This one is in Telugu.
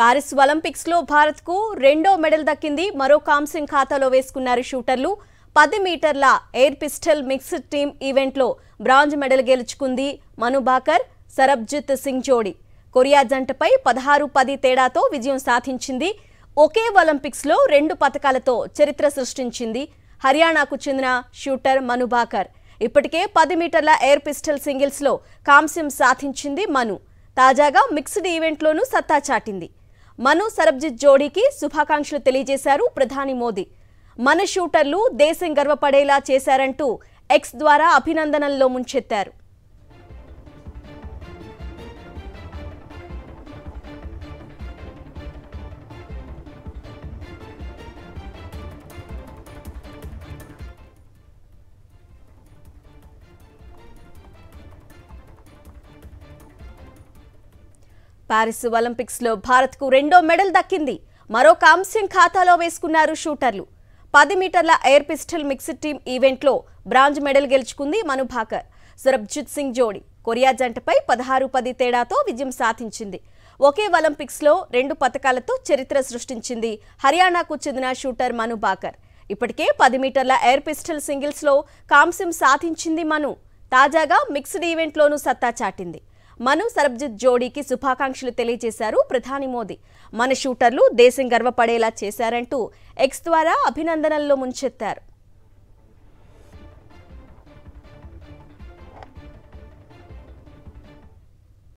పారిస్ ఒలింపిక్స్ లో భారత్ కు రెండో మెడల్ దక్కింది. మరో కాంస్యం ఖాతాలో వేసుకున్నారు షూటర్లు. 10 మీటర్ల air pistol mixed team event లో బ్రాంజ్ మెడల్ గెలుచుకుంది మను భాకర్, సరబ్జిత్ సింగ్ జోడీ. కొరియా జంటపై 16-10 తేడాతో విజయం సాధించింది. ఒకే ఒలింపిక్స్ లో 2 పతకాలతో చరిత్ర సృష్టించింది హర్యానాకు చెందిన షూటర్ మను భాకర్. ఇప్పటికే 10 మీటర్ల ఎయిర్ పిస్టల్ సింగిల్స్ లో కాంస్యం సాధించింది మను. తాజాగా మిక్స్డ్ ఈవెంట్లోనూ సత్తా చాటింది. మను సరబ్జిత్ జోడీకి శుభాకాంక్షలు తెలియజేశారు ప్రధాని మోదీ. మన షూటర్లు దేశం గర్వపడేలా చేశారంటూ ఎక్స్ ద్వారా అభినందనల్లో ముంచెత్తారు. పారిస్ ఒలింపిక్స్ లో భారత్ కు రెండో మెడల్ దక్కింది. మరో కాంస్యం ఖాతాలో వేసుకున్నారు షూటర్లు. 10 మీటర్ల air pistol mixed team event లో బ్రాంజ్ మెడల్ గెలుచుకుంది మను భాకర్, సరబ్జిత్ సింగ్ జోడీ. కొరియా జంటపై 16-10 తేడాతో విజయం సాధించింది. ఒకే ఒలింపిక్స్ లో 2 పతకాలతో చరిత్ర సృష్టించింది హర్యానాకు చెందిన షూటర్ మను భాకర్. ఇప్పటికే 10 మీటర్ల ఎయిర్ పిస్టల్ సింగిల్స్ లో కాంస్యం సాధించింది మను. తాజాగా మిక్స్డ్ ఈవెంట్లోనూ సత్తా చాటింది. మను సరబ్జిత్ జోడీకి శుభాకాంక్షలు తెలియజేశారు ప్రధాని మోదీ. మన షూటర్లు దేశం గర్వపడేలా చేశారంటూ ఎక్స్ ద్వారా అభినందనల్లో ముంచెత్తారు.